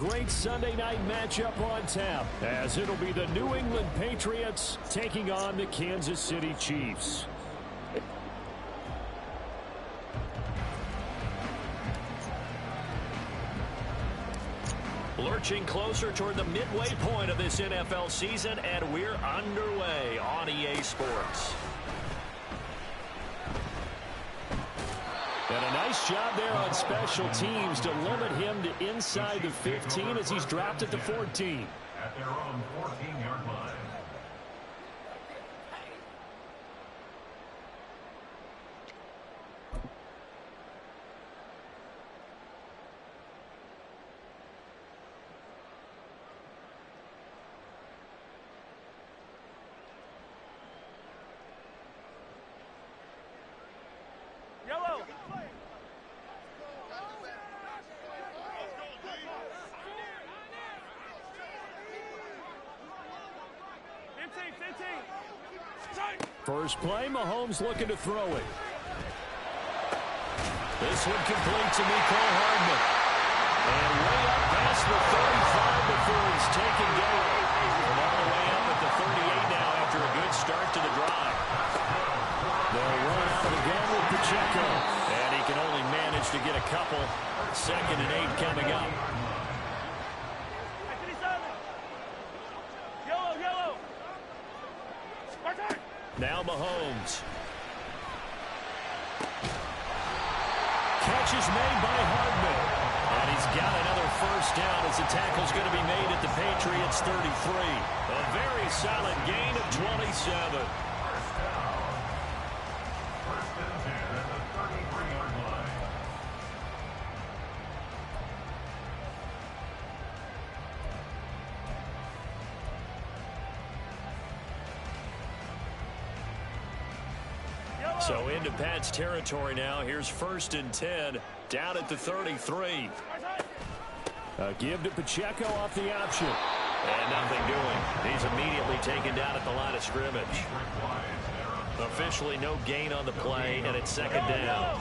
great Sunday night matchup on tap, as it'll be the New England Patriots taking on the Kansas City Chiefs. Lurching closer toward the midway point of this NFL season, and we're underway on EA Sports. And a nice job there on special teams to limit him to inside the 15 as he's dropped at the 14. At their own 14-yard line. Yellow. First play, Mahomes looking to throw it. This one complete to Mecole Hardman. And way up past the 35 before he's taken down. And all the way up at the 38 now after a good start to the drive. They'll run out of the gun with Pacheco. And he can only manage to get a couple. 2nd and 8 coming up. Now Mahomes. Catch is made by Hardman. And he's got another first down as the tackle's going to be made at the Patriots 33. A very solid gain of 27. First and 10 at the 33-yard line. So into Pat's territory now. Here's 1st and 10 down at the 33. A give to Pacheco off the option. And nothing doing. He's immediately taken down at the line of scrimmage. Officially no gain on the play, and it's 2nd down.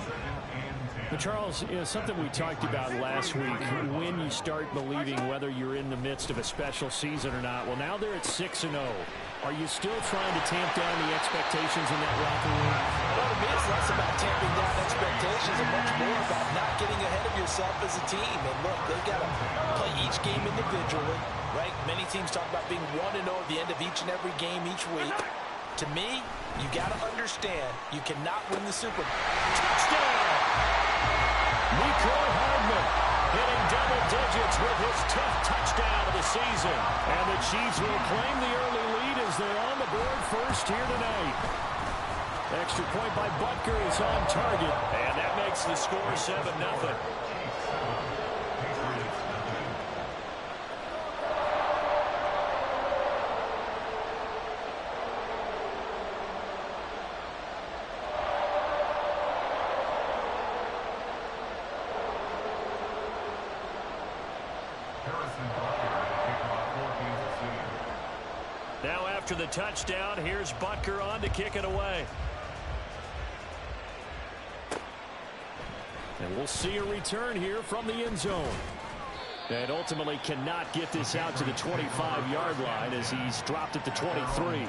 But Charles, something we talked about last week, when you start believing whether you're in the midst of a special season or not. Well, now they're at 6-0. Are you still trying to tamp down the expectations in that locker room? Well, to me, it's less about tamping down expectations and much more about not getting ahead of yourself as a team. And look, they've got to play each game individually, right? Many teams talk about being 1-0 at the end of each and every game each week. To me, you got to understand, you cannot win the Super Bowl. Touchdown! Mecole Hardman hitting double digits with his 10th touchdown of the season. And the Chiefs will claim the early lead as they're on the board first here tonight. Extra point by Butker is on target. And that makes the score 7-0. Now after the touchdown, here's Butker on to kick it away. And we'll see a return here from the end zone. And ultimately cannot get this out to the 25-yard line as he's dropped at the 23.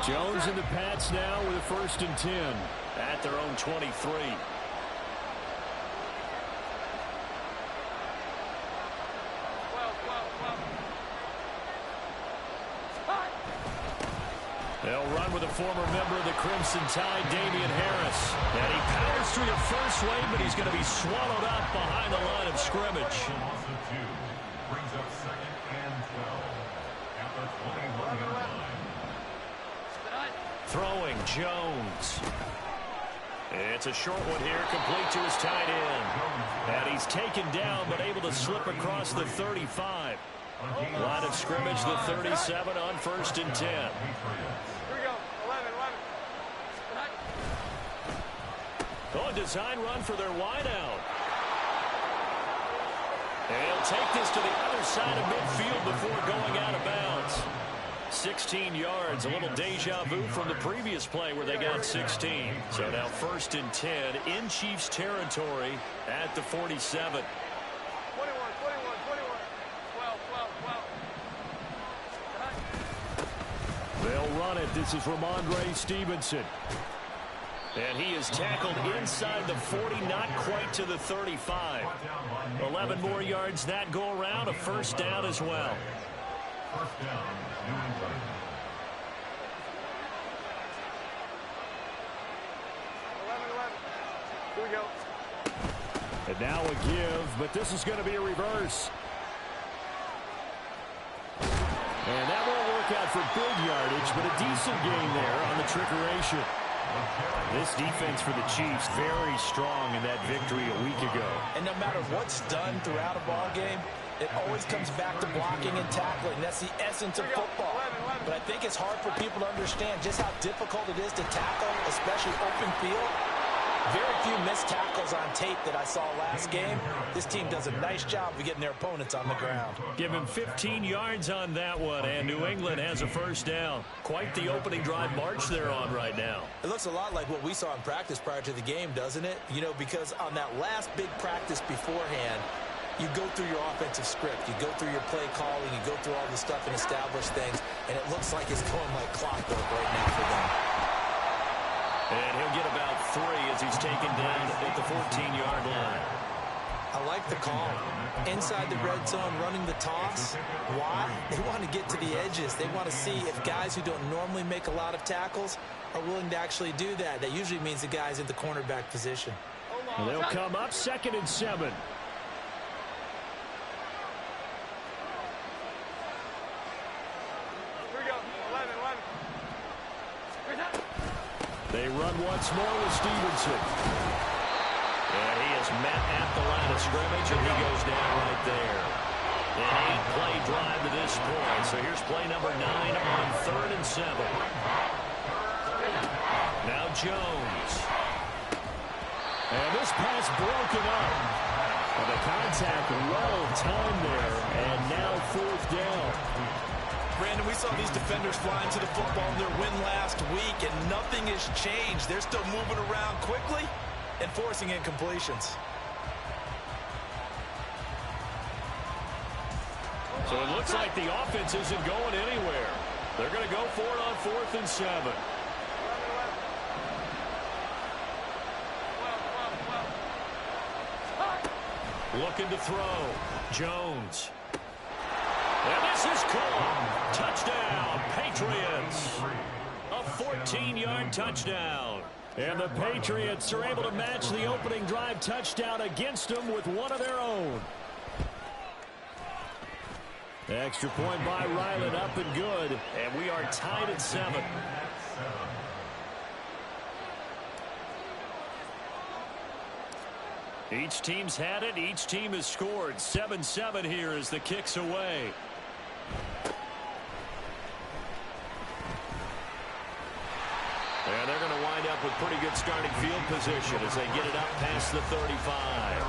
Jones and the Pats now with a 1st and 10 at their own 23. They'll run with a former member of the Crimson Tide, Damian Harris. And he powers through the first wave, but he's going to be swallowed up behind the line of scrimmage. Brings up 2nd and 12 at the 21-yard line. Throwing Jones. It's a short one here, complete to his tight end. And he's taken down, but able to slip across the 35. Line of scrimmage, the 37 on 1st and 10. Here we go. 11. Oh, a design run for their wideout. And he'll take this to the other side of midfield before going out of bounds. 16 yards, a little deja vu from the previous play where they got 16. So now 1st and 10 in Chiefs territory at the 47. 21, 12, 12. They'll run it. This is Ramondre Stevenson. And he is tackled inside the 40, not quite to the 35. 11 more yards that go around, a 1st down as well. 1st down, New England. 11. Here we go. And now a give, but this is going to be a reverse. And that won't work out for big yardage, but a decent gain there on the trickeration. This defense for the Chiefs very strong in that victory a week ago. And no matter what's done throughout a ball game, it always comes back to blocking and tackling. That's the essence of football. But I think it's hard for people to understand just how difficult it is to tackle, especially open field. Very few missed tackles on tape that I saw last game. This team does a nice job of getting their opponents on the ground. Give him 15 yards on that one, and New England has a 1st down. Quite the opening drive march they're on right now. It looks a lot like what we saw in practice prior to the game, doesn't it? You know, because on that last big practice beforehand, you go through your offensive script. You go through your play calling. You go through all the stuff and establish things, and it looks like it's going like clockwork right now for them. And he'll get about 3 as he's taken down at the 14-yard line. I like the call. Inside the red zone, running the toss. Why? They want to get to the edges. They want to see if guys who don't normally make a lot of tackles are willing to actually do that. That usually means the guy's in the cornerback position. And they'll come up 2nd and 7. Here we go. 11. They run once more with Stevenson. And he is met at the line of scrimmage, and he goes down right there. An 8-play drive to this point. So here's play number 9 on 3rd and 7. Now Jones. And this pass broken up. And the contact well timed there, and now 4th down. Brandon, we saw these defenders flying to the football in their win last week, and nothing has changed. They're still moving around quickly and forcing incompletions. So it looks like the offense isn't going anywhere. They're going to go for it on 4th and 7. 12. Looking to throw. Jones. And this is caught. Touchdown, Patriots. A 14-yard touchdown. And the Patriots are able to match the opening drive touchdown against them with one of their own. Extra point by Ryland, up and good. And we are tied at 7. Each team's had it. Each team has scored. 7-7 here as the kick's away. And they're going to wind up with pretty good starting field position as they get it up past the 35.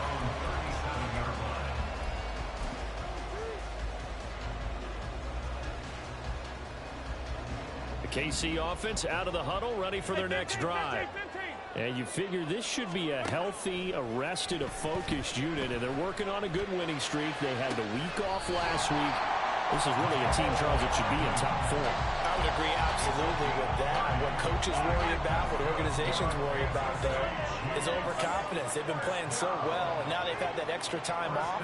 The KC offense out of the huddle, ready for their next drive. And you figure this should be a healthy, arrested, a focused unit, and they're working on a good winning streak. They had the week off last week. This is really a team, Charles, that should be in top form. I would agree absolutely with that. What coaches worry about, what organizations worry about there, is overconfidence. They've been playing so well, and now they've had that extra time off.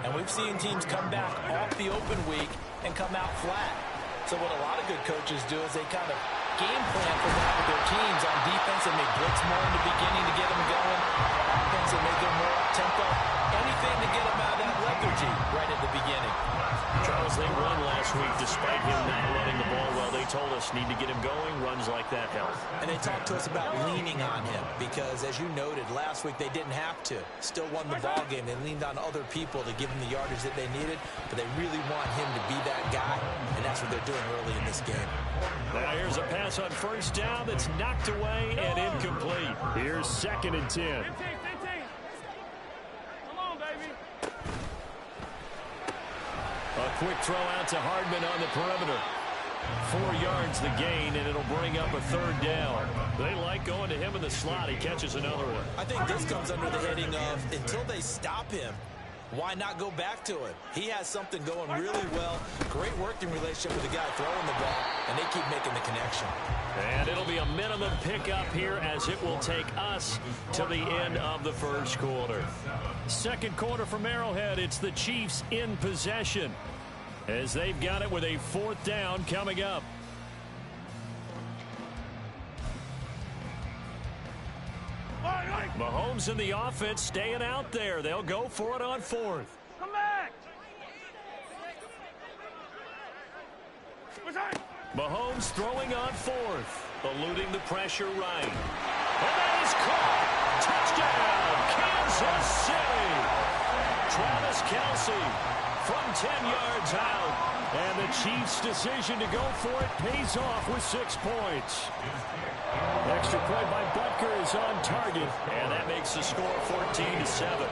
And we've seen teams come back off the open week and come out flat. So what a lot of good coaches do is they kind of game plan for that with their teams on defense and they blitz more in the beginning to get them going. Offense and make them more up-tempo. Anything to get them out of that lethargy right at the beginning. Charles, they run last week despite him not running the ball well. They told us need to get him going. Runs like that help. And they talked to us about leaning on him because, as you noted, last week they didn't have to. Still won the ball game. They leaned on other people to give them the yardage that they needed, but they really want him to be that guy, and that's what they're doing early in this game. Now here's a pass on 1st down that's knocked away and incomplete. Here's 2nd and 10. 15. Come on, baby. quick throw out to Hardman on the perimeter. 4 yards the gain, and it'll bring up a third down. They like going to him in the slot. He catches another one. I think this comes under the heading of until they stop him, why not go back to it? He has something going really well. Great working relationship with the guy throwing the ball, and they keep making the connection. And it'll be a minimum pickup here as it will take us to the end of the first quarter. Second quarter from Arrowhead. It's the Chiefs in possession as they've got it with a 4th down coming up. Mahomes and the offense staying out there. They'll go for it on 4th. Come back! Mahomes throwing on 4th. Eluding the pressure right. And that is caught. Touchdown, Kansas City. Travis Kelce from 10 yards out. And the Chiefs' decision to go for it pays off with 6 points. Extra point by Butker is on target. And that makes the score 14-7.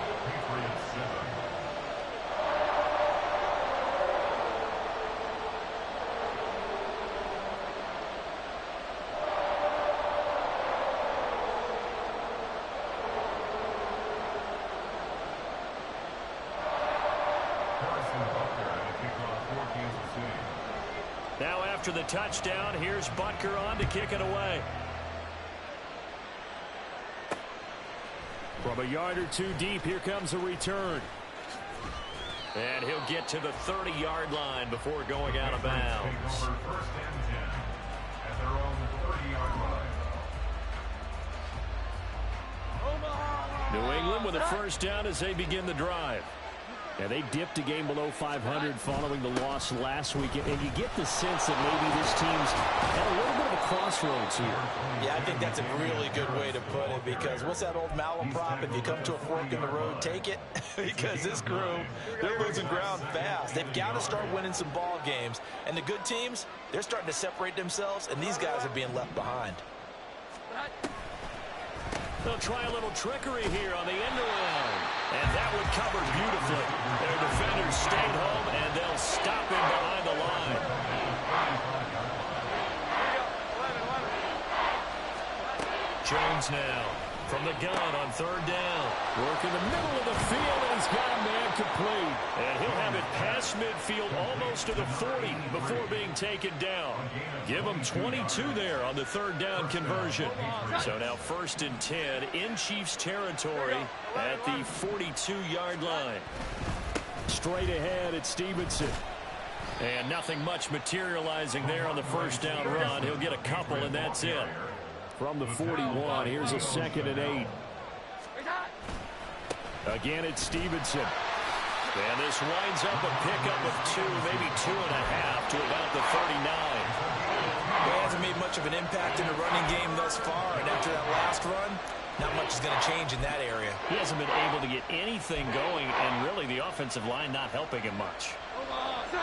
Now after the touchdown, here's Butker on to kick it away. From a yard or two deep, here comes a return. And he'll get to the 30-yard line before going out of bounds. First and 10 at their own 30-yard line. New England with a first down as they begin the drive. Yeah, they dipped a game below 500 following the loss last week, and you get the sense that maybe this team's at a little bit of a crossroads here. Yeah, I think that's a really good way to put it, because what's that old malaprop? If you come to a fork in the road, take it. Because this crew, they're losing ground fast. They've got to start winning some ball games. And the good teams, they're starting to separate themselves, and these guys are being left behind. They'll try a little trickery here on the end around. And that would cover beautifully. Their defenders stayed home, and they'll stop him behind the line. Jones now from the gun on 3rd down. Work in the middle of the field, and he's got a man complete. And he'll have it past midfield almost to the 40 before being taken down. Give him 22 there on the 3rd down conversion. So now 1st and 10 in Chiefs territory at the 42-yard line. Straight ahead at Stevenson. And nothing much materializing there on the 1st down run. He'll get a couple, and that's it. From the 41, here's a 2nd and 8. Again, it's Stevenson. And this winds up a pickup of 2, maybe 2.5 to about the 39. He hasn't made much of an impact in the running game thus far, and after that last run, not much is going to change in that area. He hasn't been able to get anything going, and really the offensive line not helping him much.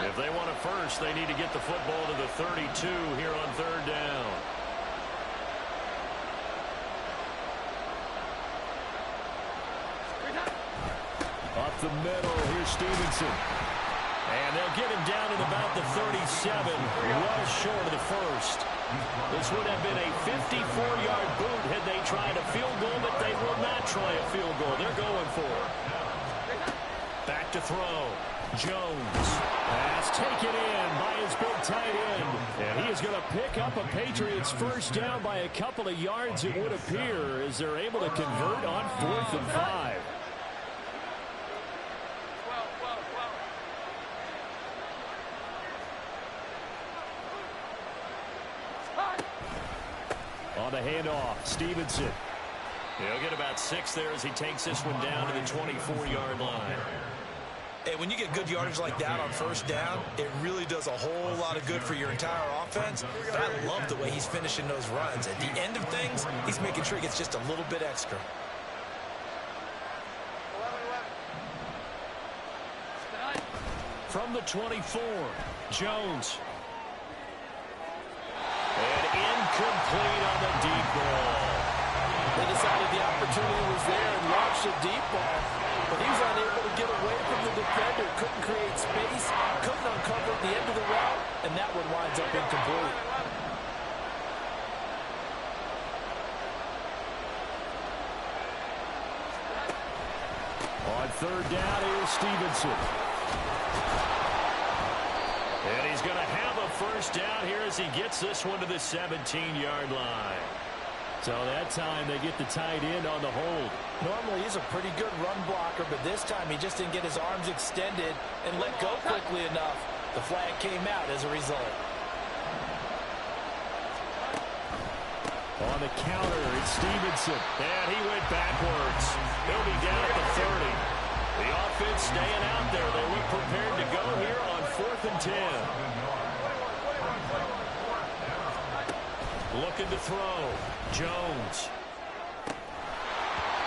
If they want a first, they need to get the football to the 32 here on 3rd down. Up the middle, here's Stevenson. And they'll get him down at about the 37, well short of the first. This would have been a 54-yard boot had they tried a field goal, but they will not try a field goal. They're going for it. Back to throw. Jones. Pass taken in by his big tight end. And he is going to pick up a Patriots first down by a couple of yards, it would appear, as they're able to convert on 4th and 5. On the handoff, Stevenson. He'll get about 6 there as he takes this one down to the 24-yard line. Hey, when you get good yardage like that on 1st down, it really does a whole lot of good for your entire offense. But I love the way he's finishing those runs. At the end of things, he's making sure he gets just a little bit extra. From the 24, Jones. And incomplete on the deep ball. They decided the opportunity was there and launched a deep ball, but he was unable to get away from the defender, couldn't create space, couldn't uncover the end of the route, and that one winds up incomplete. On third down, here's Stevenson. And he's going to have a first down here as he gets this one to the 17-yard line. So that time they get the tight end on the hold. Normally he's a pretty good run blocker, but this time he just didn't get his arms extended and let go quickly enough. The flag came out as a result. On the counter, it's Stevenson. And he went backwards. He'll be down at the 30. The offense staying out there. They look prepared to go here on 4th and 10. Looking to throw. Jones.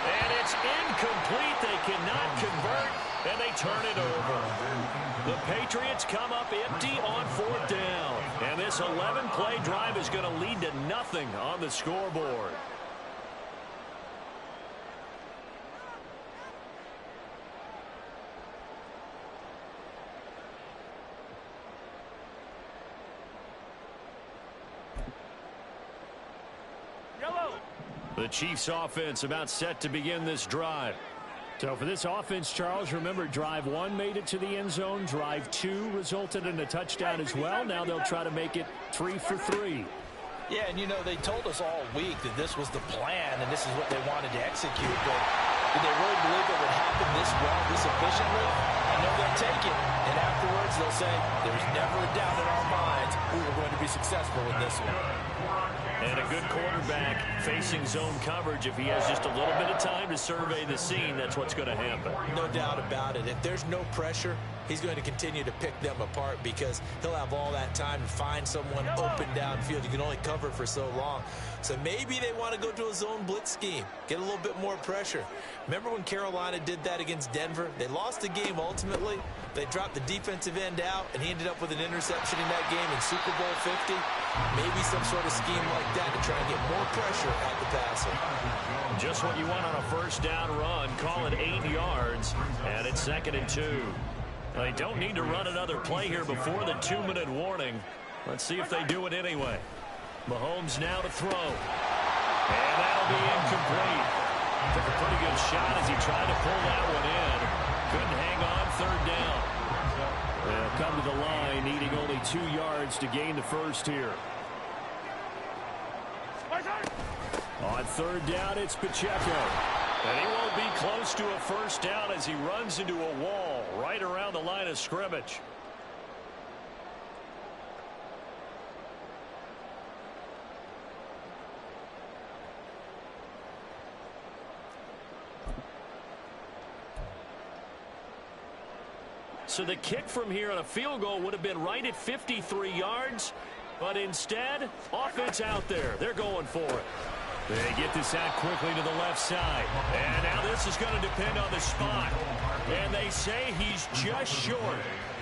And it's incomplete. They cannot convert, and they turn it over. The Patriots come up empty on 4th down. And this 11-play drive is going to lead to nothing on the scoreboard. The Chiefs offense about set to begin this drive. So for this offense, Charles, remember drive 1 made it to the end zone. Drive 2 resulted in a touchdown as well. Now they'll try to make it 3 for 3. Yeah, and you know, they told us all week that this was the plan and this is what they wanted to execute. But did they really believe it would happen this well, this efficiently? I know they'll take it. And afterwards they'll say, there's never a doubt in our minds we were going to be successful in this one. And a good quarterback facing zone coverage. If he has just a little bit of time to survey the scene, that's what's going to happen. No doubt about it. If there's no pressure, he's going to continue to pick them apart because he'll have all that time to find someone open downfield. You can only cover for so long. So maybe they want to go to a zone blitz scheme, get a little bit more pressure. Remember when Carolina did that against Denver? They lost the game ultimately. They dropped the defensive end out, and he ended up with an interception in that game in Super Bowl 50. Maybe some sort of scheme like that to try and get more pressure at the passer. Just what you want on a first down run. Call it 8 yards, and it's 2nd and 2. They don't need to run another play here before the 2-minute warning. Let's see if they do it anyway. Mahomes now to throw. And that'll be incomplete. Took a pretty good shot as he tried to pull that one in. Couldn't hang on 3rd down. They'll come to the line, needing only 2 yards to gain the first here. On 3rd down, it's Pacheco. And he won't be close to a first down as he runs into a wall right around the line of scrimmage. So the kick from here on a field goal would have been right at 53 yards. But instead, offense out there. They're going for it. They get this out quickly to the left side. And now this is going to depend on the spot. And they say he's just short.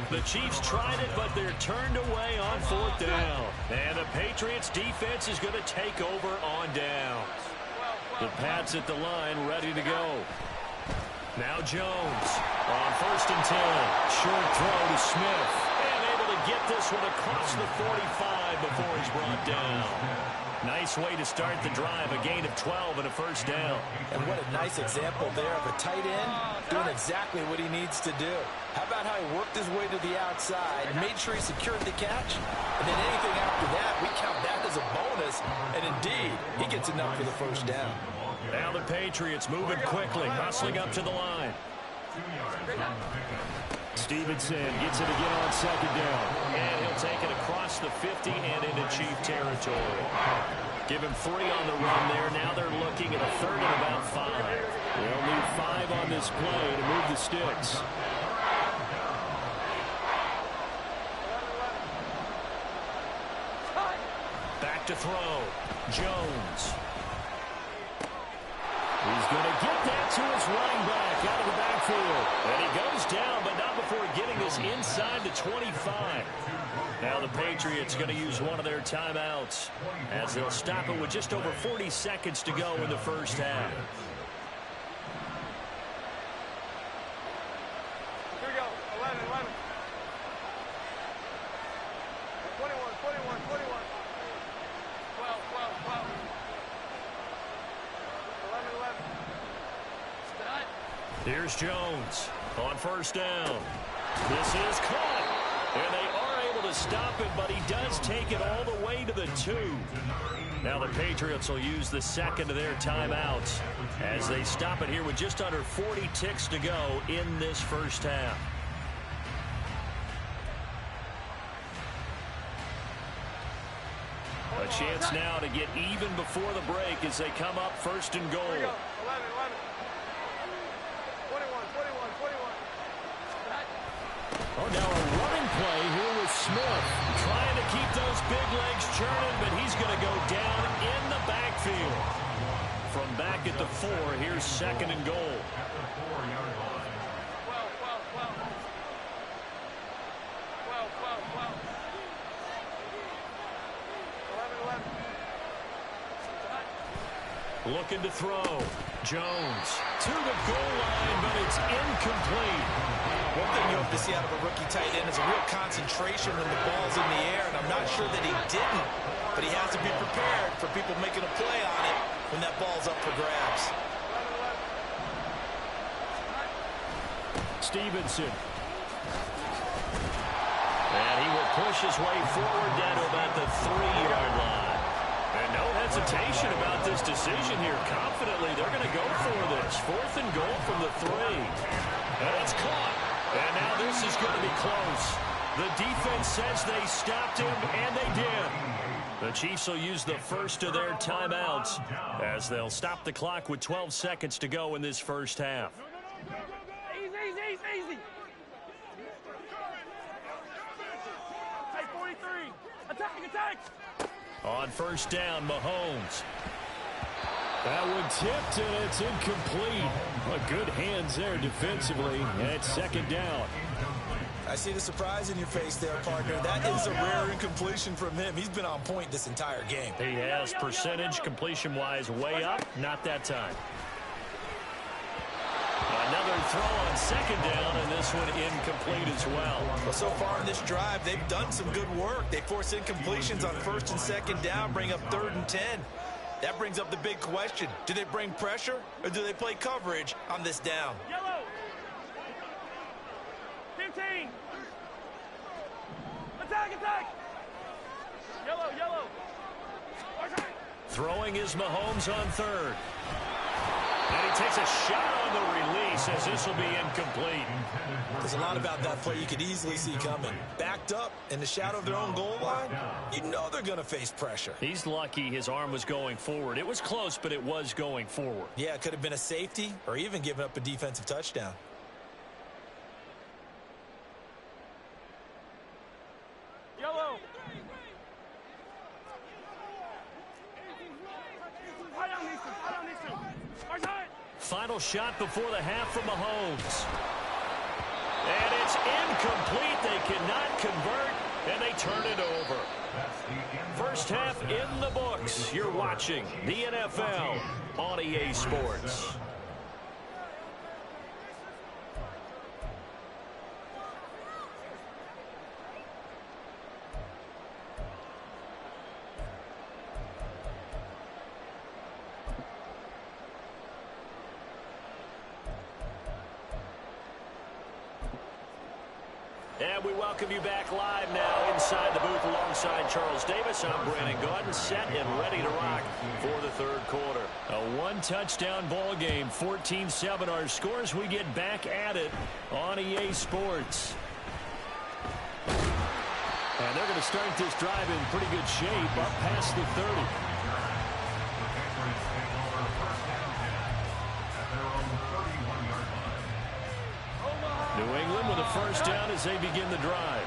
The Chiefs tried it, but they're turned away on 4th down. And the Patriots defense is going to take over on downs. The Pats at the line ready to go. Now Jones on 1st and 10. Short throw to Smith. And able to get this one across the 45 before he's brought down. Nice way to start the drive. A gain of 12 and a first down. And what a nice example there of a tight end doing exactly what he needs to do. How about how he worked his way to the outside, made sure he secured the catch, and then anything after that, we count that as a bonus. And indeed, he gets enough for the first down. Now the Patriots moving quickly, hustling up to the line. Stevenson gets it again on 2nd down. And he'll take it across the 50 and into Chief territory. Give him 3 on the run there. Now they're looking at a 3rd and about 5. They'll need 5 on this play to move the sticks. Back to throw. Jones. He's going to get that to his running back out of the backfield. And he goes down, but not before getting this inside the 25. Now the Patriots going to use one of their timeouts as they'll stop it with just over 40 seconds to go in the first half. Here we go. 11, 11. 21, 21, 21. 12, 12, 12. 11, 11. Stud. Here's Jones on first down. This is caught. And they are able to stop him, but he does take it all the way to the 2. Now the Patriots will use the second of their timeouts as they stop it here with just under 40 ticks to go in this first half. A chance now to get even before the break as they come up first and goal. Here we go. 11, 11. 21, 21, 21. Oh, now a running play here with Smith. Trying to keep those big legs churning, but he's going to go down in the backfield. From back at the 4, here's second and goal. 12, 12, 12. 12, 12, 12. 11, 11. Looking to throw. Jones to the goal line, but it's incomplete. One thing you hope to see out of a rookie tight end is a real concentration when the ball's in the air, and I'm not sure that he didn't, but he has to be prepared for people making a play on it when that ball's up for grabs. Stevenson. And he will push his way forward down to about the 3-yard line. And no hesitation about this decision here. Confidently, they're going to go for this. 4th and goal from the 3. And it's caught. And now this is going to be close. The defense says they stopped him, and they did. The Chiefs will use the first of their timeouts as they'll stop the clock with 12 seconds to go in this first half. Easy, easy, easy, easy. Hey, 43. Attack, attack. On first down, Mahomes. That one tipped, and it's incomplete. Well, good hands there defensively, and it's second down. I see the surprise in your face there, partner. That is a rare incompletion from him. He's been on point this entire game. He has percentage completion-wise way up. Not that time. Another throw on second down, and this one incomplete as well. Well, so far in this drive, they've done some good work. They force incompletions on first and second down, bring up 3rd and 10. That brings up the big question. Do they bring pressure, or do they play coverage on this down? Yellow. 15. Attack, attack. Yellow, yellow. Throwing is Mahomes on 3rd. And he takes a shot on the release as this will be incomplete. There's a lot about that play you could easily see coming. Backed up in the shadow of their own goal line, you know they're going to face pressure. He's lucky his arm was going forward. It was close, but it was going forward. Yeah, it could have been a safety or even given up a defensive touchdown. Yellow. I don't need to. I don't need to. Final shot before the half from Mahomes. And it's incomplete. They cannot convert, and they turn it over. First half in the books. You're watching the NFL on EA Sports. And we welcome you back live now inside the booth alongside Charles Davis. I'm Brandon Gaudin, set and ready to rock for the 3rd quarter. A one-touchdown ball game, 14-7 our scores. We get back at it on EA Sports. And they're going to start this drive in pretty good shape, up past the 30. New England with a first down as they begin the drive.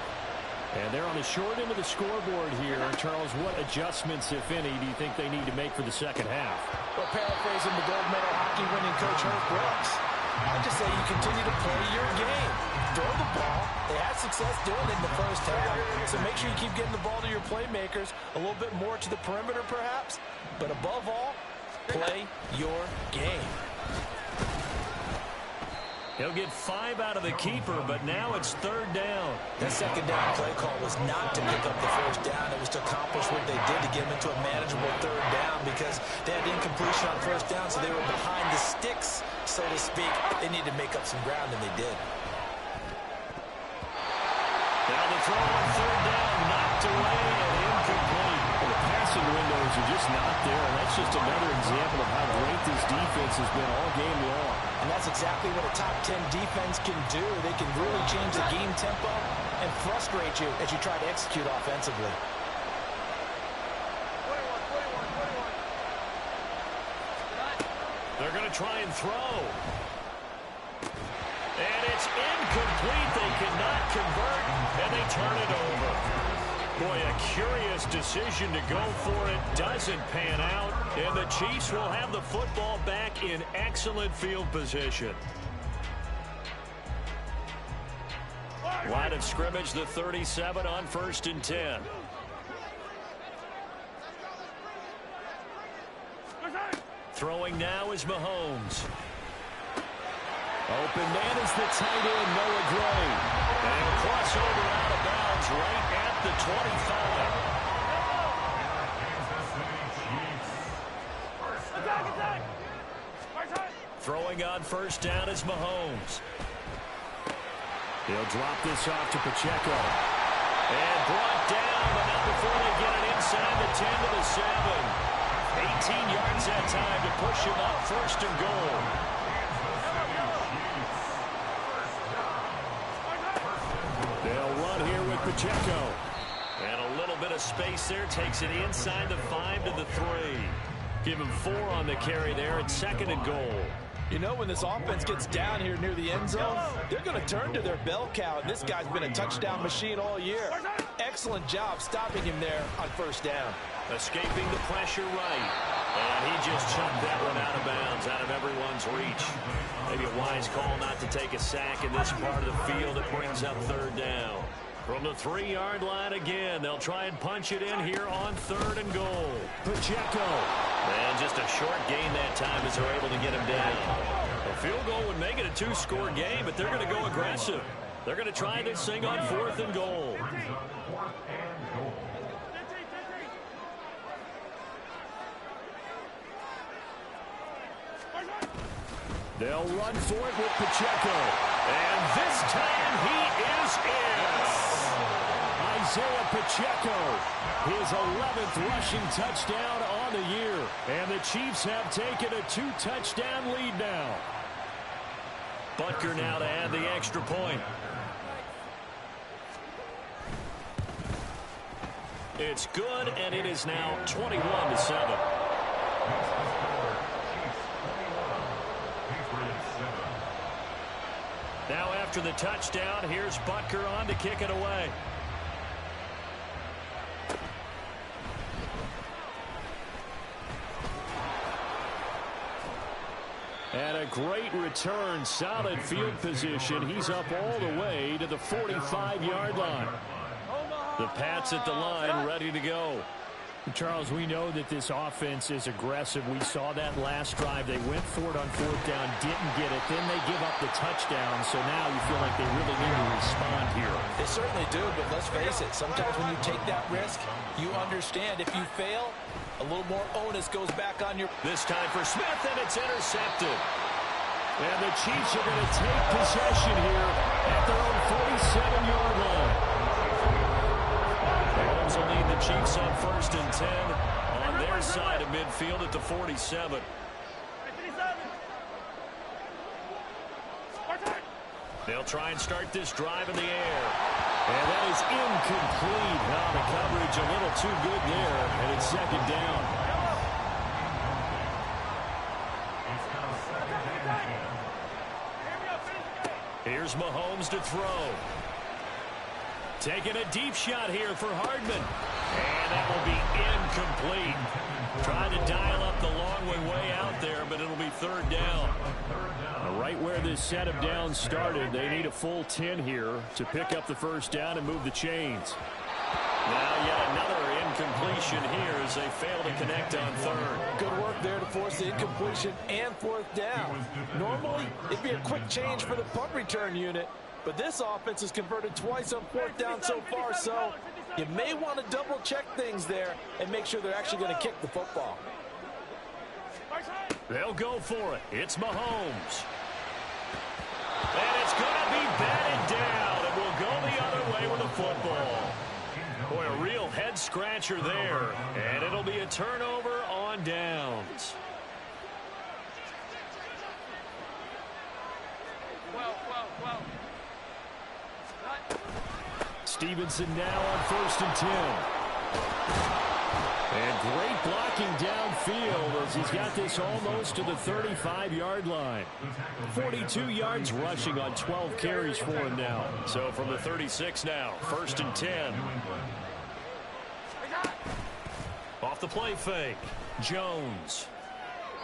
And they're on the short end of the scoreboard here. Charles, what adjustments, if any, do you think they need to make for the second half? Well, paraphrasing the gold medal hockey winning coach Herb Brooks, I just say you continue to play your game. Throw the ball. They had success doing it in the first half. So make sure you keep getting the ball to your playmakers, a little bit more to the perimeter perhaps, but above all, play your game. He'll get 5 out of the keeper, but now it's 3rd down. That second down play call was not to pick up the first down. It was to accomplish what they did to get them into a manageable 3rd down because they had incompletion on first down, so they were behind the sticks, so to speak. They needed to make up some ground, and they did. Now the throw on 3rd down, knocked away and incomplete. Well, the passing windows are just not there, and that's just another example of how great this defense has been all game long. And that's exactly what a top 10 defense can do. They can really change the game tempo and frustrate you as you try to execute offensively. 21. They're going to try and throw. And it's incomplete. They cannot convert, and they turn it over. Boy, a curious decision to go for it. Doesn't pan out, and the Chiefs will have the football back in excellent field position. Line of scrimmage, the 37 on 1st and 10. Throwing now is Mahomes. Open man is the tight end, Noah Gray. And a crossover out of bounds right at the 25. Throwing on 1st down is Mahomes. He'll drop this off to Pacheco. And brought down, but not before they get it inside the 10 to the 7. 18 yards that time to push him up 1st and goal. They'll run here with Pacheco. And a little bit of space there. Takes it inside the 5 to the 3. Give him 4 on the carry there at 2nd and goal. You know, when this offense gets down here near the end zone, they're going to turn to their bell cow. And this guy's been a touchdown machine all year. Excellent job stopping him there on 1st down. Escaping the pressure right. And he just chucked that one out of bounds, out of everyone's reach. Maybe a wise call not to take a sack in this part of the field. It brings up 3rd down. From the 3-yard line again, they'll try and punch it in here on 3rd and goal. Pacheco. And just a short gain that time as they're able to get him down. A field goal would make it a 2-score game, but they're going to go aggressive. They're going to try this thing on 4th and goal. They'll run for it with Pacheco. And this time he is in. Isaiah Pacheco, his 11th rushing touchdown on the year. And the Chiefs have taken a 2-touchdown lead now. Butker now to add the extra point. It's good, and it is now 21-7. Now after the touchdown, here's Butker on to kick it away. And a great return, solid field position. He's up all the way to the 45-yard line. The Pats at the line, ready to go. Charles, we know that this offense is aggressive. We saw that last drive. They went for it on 4th down, didn't get it. Then they give up the touchdown. So now you feel like they really need to respond here. They certainly do, but let's face it. Sometimes when you take that risk, you understand if you fail, a little more onus goes back on your... This time for Smith, and it's intercepted. And the Chiefs are going to take possession here at their own 47-yard line. Mahomes will lead the Chiefs on 1st and 10 on their side of midfield at the 47. They'll try and start this drive in the air. And that is incomplete. Now the coverage a little too good there, and it's 2nd down. Here's Mahomes to throw. Taking a deep shot here for Hardman. And that will be incomplete. Trying to dial up the long way out there, but it'll be 3rd down. Right where this set of downs started, they need a full 10 here to pick up the 1st down and move the chains. Now yet another incompletion here as they fail to connect on third. Good work there to force the incompletion and fourth down. Normally, it'd be a quick change for the punt return unit, but this offense has converted twice on fourth down so far, so you may want to double-check things there and make sure they're actually going to kick the football. They'll go for it. It's Mahomes. And it's going to be batted down. It will go the other way with the football. Boy, a real head-scratcher there. And it'll be a turnover on downs. Stevenson now on 1st and 10. And great blocking downfield as he's got this almost to the 35-yard line. 42 yards rushing on 12 carries for him now. So from the 36 now, 1st and 10. Off the play fake, Jones.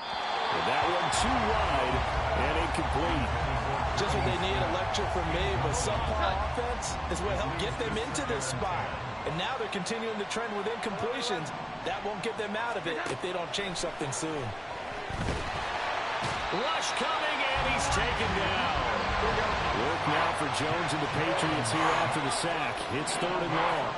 And that one too wide and incomplete. Just what they need, a lecture from me, but subpar offense is what helped get them into this spot. And now they're continuing the trend with incompletions. That won't get them out of it if they don't change something soon. Rush coming, and he's taken down. Work now for Jones and the Patriots here after the sack. It's 3rd and long.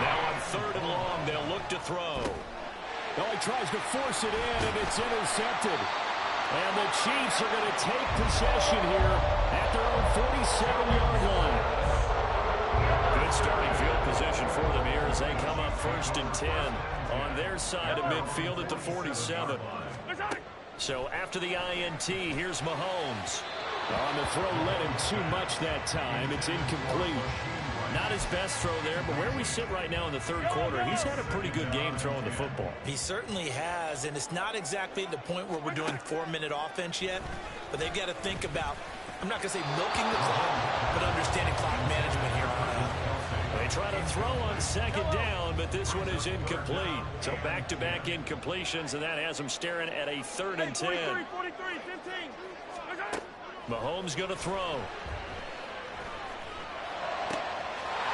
Now on 3rd and long, they'll look to throw. Oh, he tries to force it in, and it's intercepted. And the Chiefs are going to take possession here at their own 47-yard line. Good starting field position for them here as they come up 1st and 10 on their side of midfield at the 47. So after the INT, here's Mahomes. On the throw, led him too much that time. It's incomplete. Not his best throw there, but where we sit right now in the 3rd quarter, he's had a pretty good game throwing the football. He certainly has, and it's not exactly the point where we're doing 4-minute offense yet, but they've got to think about, I'm not going to say milking the clock, but understanding clock management here on out. They try to throw on 2nd down, but this one is incomplete. So back-to-back incompletions, and that has them staring at a 3rd and 10. 43, 15. Mahomes going to throw.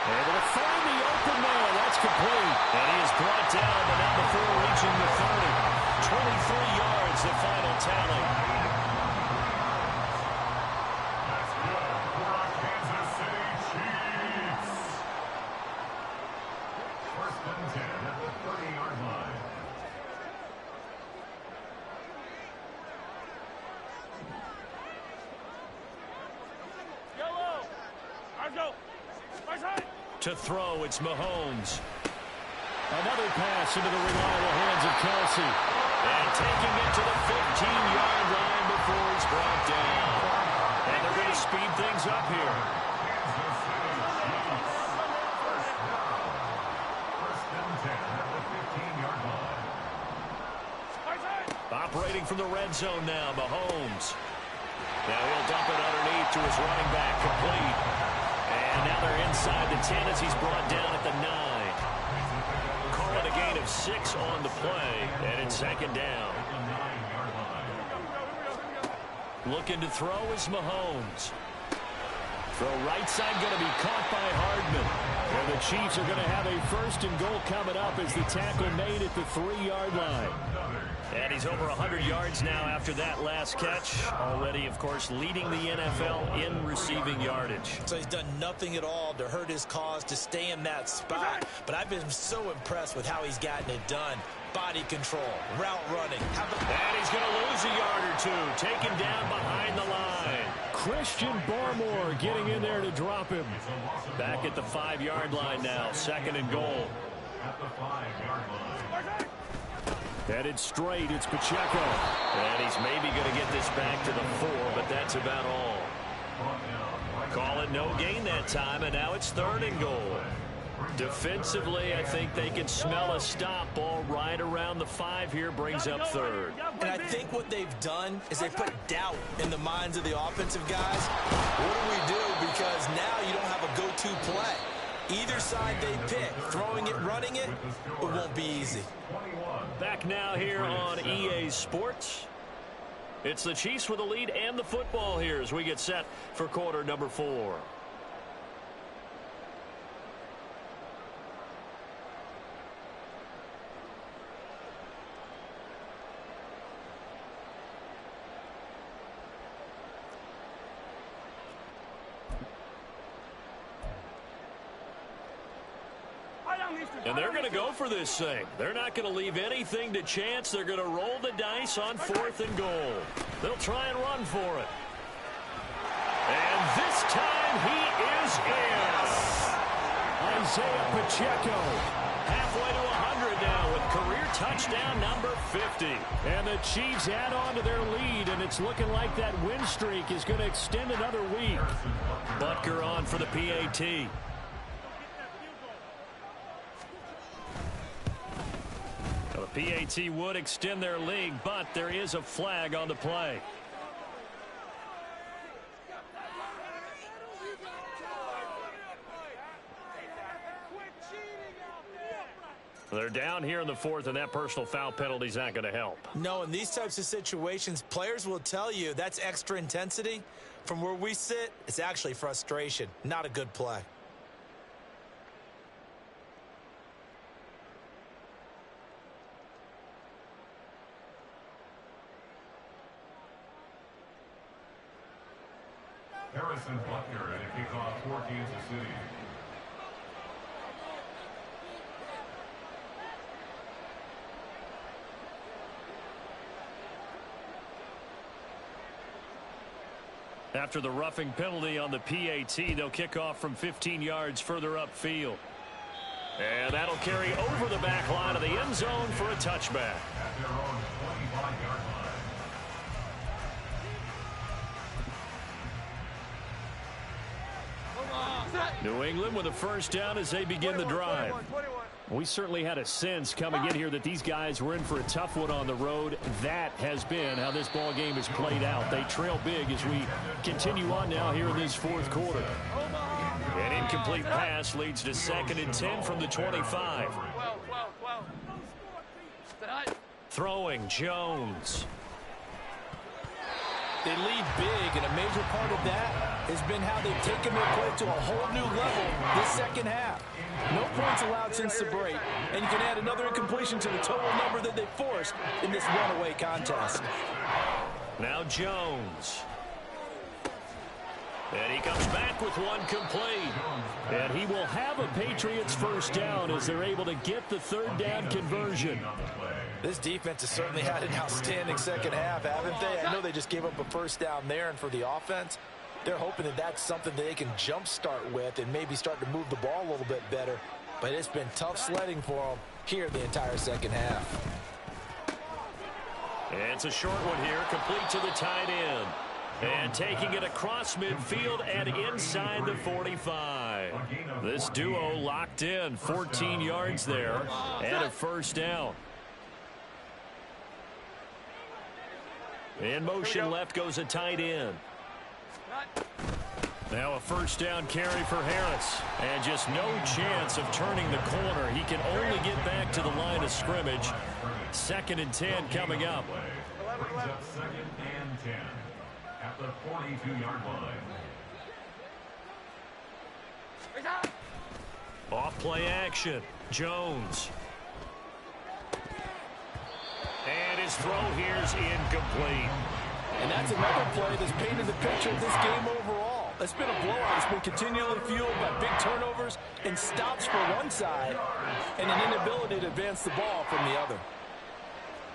Able to find the open man. That's complete. And he is brought down, but not before reaching the 30. 23 yards, the final tally. Let's go for our Kansas City Chiefs. 1st and 10 at the 30-yard line. Yellow. Let's go. To throw, it's Mahomes. Another pass into the reliable hands of Kelsey. And taking it to the 15-yard line before he's brought down. And they're going to speed things up here. Kansas City Chiefs. 1st and 10 at the 15-yard line. Operating from the red zone now, Mahomes. Now he'll dump it underneath to his running back, complete. And now they're inside the 10 as he's brought down at the 9. Call it a gain of 6 on the play, and it's 2nd down. Looking to throw is Mahomes. Throw right side going to be caught by Hardman. And the Chiefs are going to have a 1st and goal coming up as the tackle made at the 3-yard line. And he's over 100 yards now after that last catch. Already, of course, leading the NFL in receiving yardage. So he's done nothing at all to hurt his cause to stay in that spot. But I've been so impressed with how he's gotten it done. Body control, route running. And he's going to lose a yard or two. Taken down behind the line. Christian Barmore getting in there to drop him. Back at the 5-yard line now. 2nd and goal. At the 5-yard line. Headed straight, it's Pacheco. And he's maybe going to get this back to the 4, but that's about all. Call it no gain that time, and now it's 3rd and goal. Defensively, I think they can smell a stop. Ball right around the 5 here, brings up 3rd. And I think what they've done is they put doubt in the minds of the offensive guys. What do we do? Because now you don't have a go-to play. Either side they pick, throwing it, running it, it won't be easy. Back now here on EA Sports. It's the Chiefs with the lead and the football here as we get set for quarter number 4. And they're going to go for this thing. They're not going to leave anything to chance. They're going to roll the dice on 4th and goal. They'll try and run for it. And this time he is in. Isaiah Pacheco. Halfway to 100 now with career touchdown number 50. And the Chiefs add on to their lead, and it's looking like that win streak is going to extend another week. Butker on for the PAT. The PAT would extend their lead, but there is a flag on the play. They're down here in the 4th, and that personal foul penalty is not going to help. No, in these types of situations, players will tell you that's extra intensity. From where we sit, it's actually frustration, not a good play. Harrison Butker, and it kicks off for Kansas City. After the roughing penalty on the PAT, they'll kick off from 15 yards further upfield. And that'll carry over the back line of the end zone for a touchback. At their own 25-yard line. New England with a first down as they begin the drive. 21. We certainly had a sense coming in here that these guys were in for a tough one on the road. That has been how this ball game has played out. They trail big as we continue on now here in this 4th quarter. An incomplete pass leads to 2nd and 10 from the 25. 12. Throwing Jones. They lead big, and a major part of that has been how they've taken their play to a whole new level this second half. No points allowed since the break, and you can add another incompletion to the total number that they forced in this runaway contest. Now Jones. And he comes back with one complete. And he will have a Patriots first down as they're able to get the 3rd down conversion. This defense has certainly had an outstanding second half, haven't they? I know they just gave up a first down there, and for the offense, they're hoping that that's something that they can jumpstart with and maybe start to move the ball a little bit better. But it's been tough sledding for them here the entire second half. And it's a short one here, complete to the tight end. And taking it across midfield and inside the 45. This duo locked in, 14 yards there, and a first down. In motion left goes a tight end. Now a first down carry for Harris. And just no chance of turning the corner. He can only get back to the line of scrimmage. 2nd and 10 coming up. Brings up 2nd and 10 at the 42-yard line. Off play action. Jones. And his throw here's incomplete. And that's another play that's painted the picture of this game overall. It's been a blowout. It's been continually fueled by big turnovers and stops for one side and an inability to advance the ball from the other.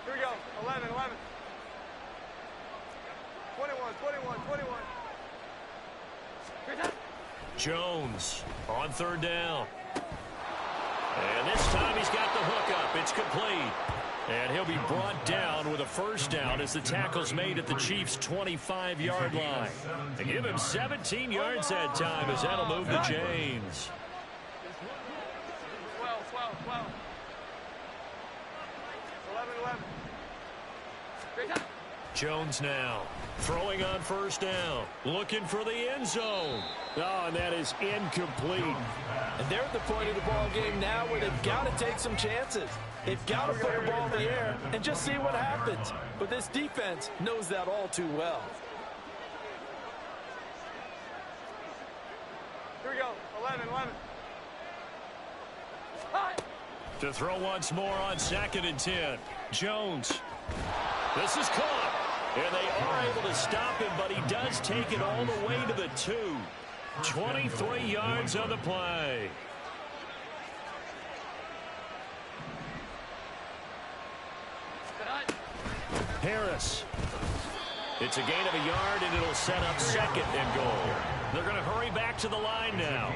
Here we go. 11. 21. Jones on 3rd down. And this time he's got the hook up. It's complete. And he'll be brought down with a first down as the tackle's made at the Chiefs' 25-yard line. They give him 17 yards that time as that'll move the chains. 12. 11. Jones now. Throwing on first down. Looking for the end zone. Oh, and that is incomplete. And they're at the point of the ball game now where they've got to take some chances. They've got to put the ball in the air and just see what happens. But this defense knows that all too well. Here we go. 11. To throw once more on 2nd and 10. Jones. This is caught. And they are able to stop him, but he does take it all the way to the 2. 23 yards on the play. Harris. It's a gain of a yard, and it'll set up 2nd and goal. They're going to hurry back to the line now.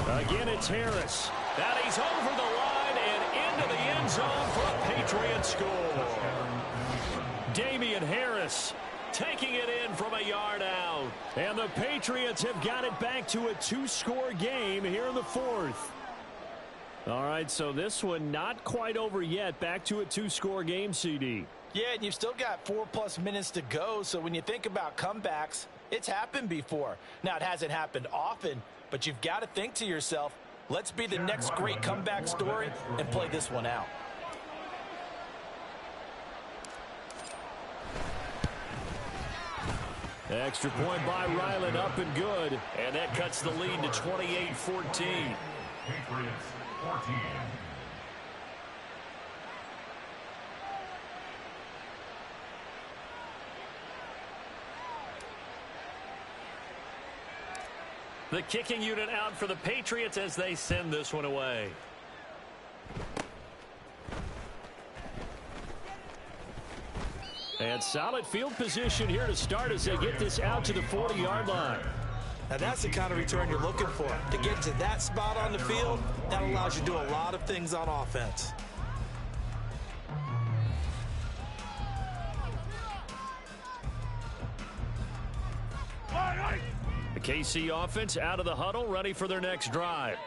Again, it's Harris. That he's over the line and into the end zone for a Patriots score. Damian Harris taking it in from a yard out. And the Patriots have got it back to a 2-score game here in the 4th. All right, so this one not quite over yet. Back to a 2-score game, CD. Yeah, and you've still got 4+ minutes to go, so when you think about comebacks, it's happened before. Now, it hasn't happened often, but you've got to think to yourself, let's be the next great comeback story and play this one out. Extra point by Ryland, up and good. And that cuts the lead to 28-14. Patriots 14. The kicking unit out for the Patriots as they send this one away. And solid field position here to start as they get this out to the 40-yard line. Now that's the kind of return you're looking for. To get to that spot on the field, that allows you to do a lot of things on offense. The KC offense out of the huddle, ready for their next drive.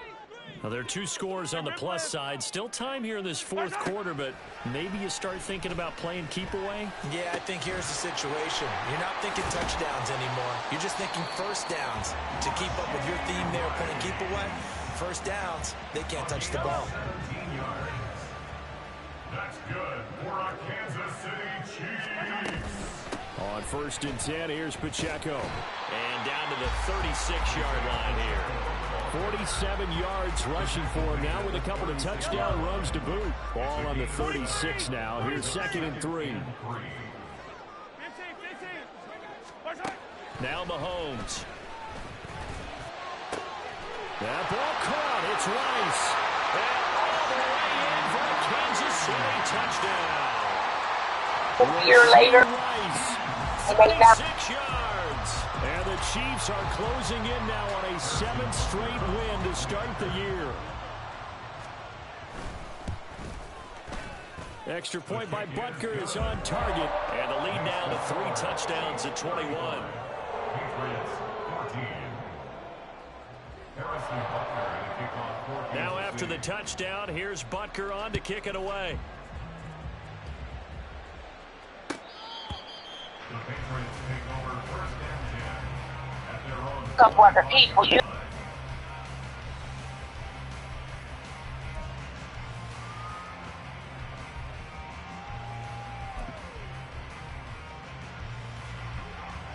Now, there are 2 scores on the plus side. Still time here in this 4th quarter, but maybe you start thinking about playing keep away? Yeah, I think here's the situation. You're not thinking touchdowns anymore. You're just thinking first downs. To keep up with your theme there, playing keep away, first downs, they can't touch the ball. 13 yards. That's good for our Kansas City Chiefs. On 1st and 10, here's Pacheco. And down to the 36-yard line here. 47 yards rushing for him now with a couple of touchdown runs to boot. Ball on the 36 now. Here's 2nd and 3. 15. Now Mahomes. That ball caught. It's Rice. And all the way in for a Kansas City touchdown. A year later, Rice, 36 yards. And the Chiefs are closing in now on a 7th straight win to start the year. Extra point by Butker is on target. And the lead now to 3 touchdowns at 21. Patriots 14. Harrison Butker in the kickoff for Now Kansas after the City. touchdown, here's Butker on to kick it away. The Patriots take over 1st and 10 at their own. couple other people.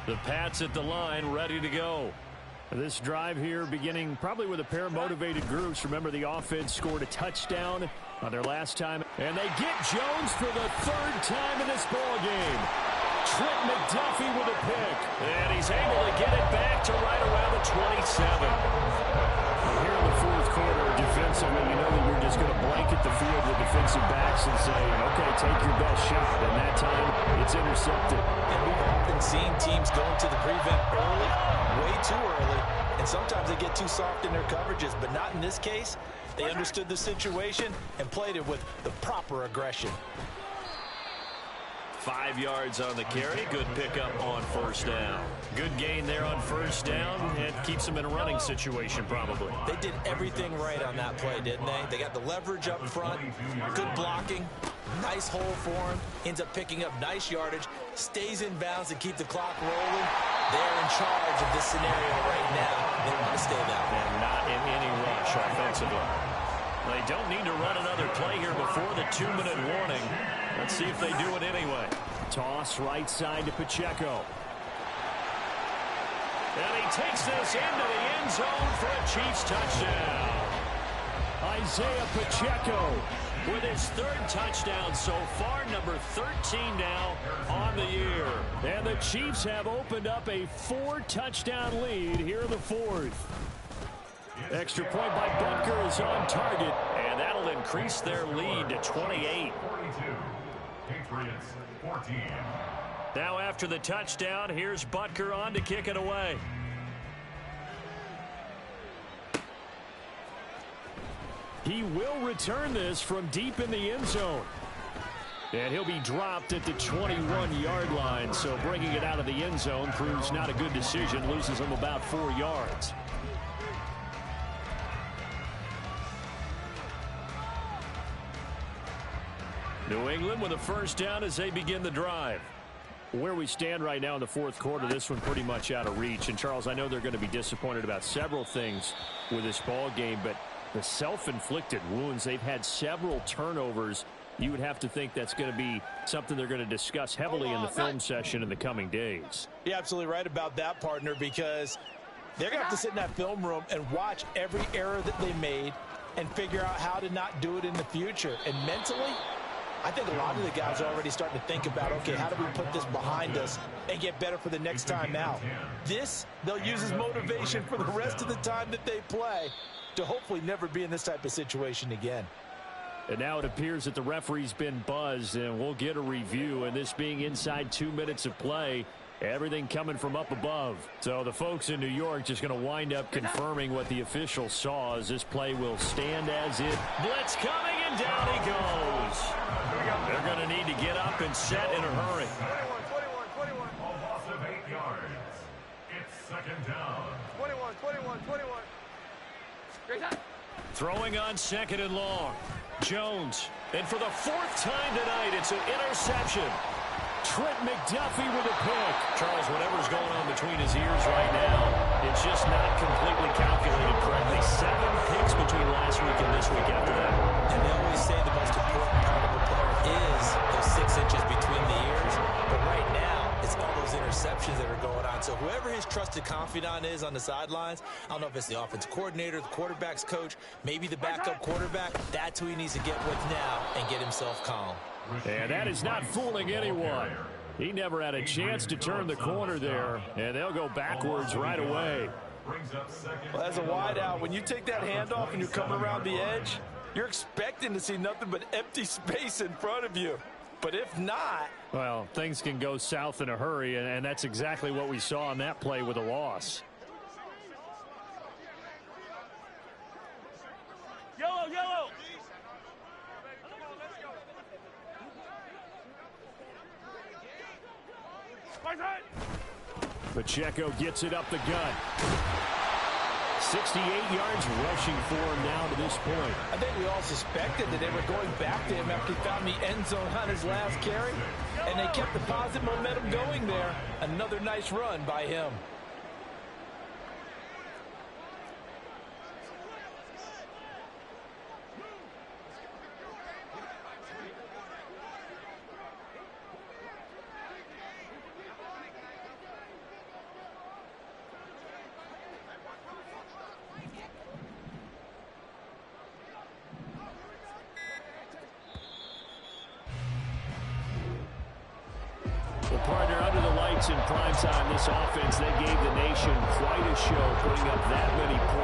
The Pats at the line, ready to go. This drive here beginning probably with a pair of motivated groups. Remember, the offense scored a touchdown on their last time. And they get Jones for the 3rd time in this ball game. Trent McDuffie with a pick. And he's able to get it back to right around the 27. Here in the 4th quarter, defensively, you know that you're just going to blanket the field with defensive backs and say, okay, take your best shot. And that time, it's intercepted. And we've often seen teams going to the prevent early, way too early, and sometimes they get too soft in their coverages, but not in this case. They understood the situation and played it with the proper aggression. 5 yards on the carry. Good pickup on first down. Good gain there on first down. It keeps them in a running situation probably. They did everything right on that play, didn't they? They got the leverage up front, good blocking, nice hole for him, ends up picking up nice yardage, stays in bounds to keep the clock rolling. They're in charge of this scenario right now. They want to stay that way. And not in any rush offensively. They don't need to run another play here before the 2-minute warning. Let's see if they do it anyway. Toss right side to Pacheco. And he takes this into the end zone for a Chiefs touchdown. Isaiah Pacheco with his 3rd touchdown so far, number 13 now on the year. And the Chiefs have opened up a 4-touchdown lead here in the 4th. Extra point by Butker is on target, and that'll increase their lead to 28. 42. Patriots 14. Now after the touchdown, here's Butker on to kick it away. He will return this from deep in the end zone. And he'll be dropped at the 21-yard line, so bringing it out of the end zone proves not a good decision, loses him about 4 yards. New England with a first down as they begin the drive. Where we stand right now in the 4th quarter, this one pretty much out of reach. And, Charles, I know they're going to be disappointed about several things with this ball game, but the self-inflicted wounds, they've had several turnovers. You would have to think that's going to be something they're going to discuss heavily in the film session in the coming days. You're absolutely right about that, partner, because they're going to have to sit in that film room and watch every error that they made and figure out how to not do it in the future. And mentally, I think a lot of the guys are already starting to think about, okay, how do we put this behind us and get better for the next time out? This, they'll use as motivation for the rest of the time that they play to hopefully never be in this type of situation again. And now it appears that the referee's been buzzed, and we'll get a review. And this being inside 2 minutes of play, everything coming from up above. So the folks in New York just going to wind up confirming what the official saw as this play will stand as it. Blitz coming, and down he goes. They're going to need to get up and set in a hurry. 21. A loss of 8 yards. It's 2nd down. 21. Great time. Throwing on 2nd and long. Jones. And for the 4th time tonight, it's an interception. Trent McDuffie with a pick. Charles, whatever's going on between his ears right now, it's just not completely calculated correctly. 7 picks between last week and this week after that. And they always say the most important part of a player is those 6 inches between the ears. But right now, it's all those interceptions that are going on. So whoever his trusted confidant is on the sidelines, I don't know if it's the offensive coordinator, the quarterback's coach, maybe the backup quarterback, that's who he needs to get with now and get himself calm. And that is not fooling anyone. He never had a chance to turn the corner there, and they'll go backwards right away. Well, as a wideout, when you take that handoff and you're coming around the edge, you're expecting to see nothing but empty space in front of you. But if not, well, things can go south in a hurry, and that's exactly what we saw on that play with a loss. Yellow. Pacheco gets it up the gut. 68 yards rushing for him now to this point. I think we all suspected that they were going back to him after he found the end zone on his last carry, and they kept the positive momentum going there. Another nice run by him. Partner, under the lights in prime time, this offense, they gave the nation quite a show, putting up that many points.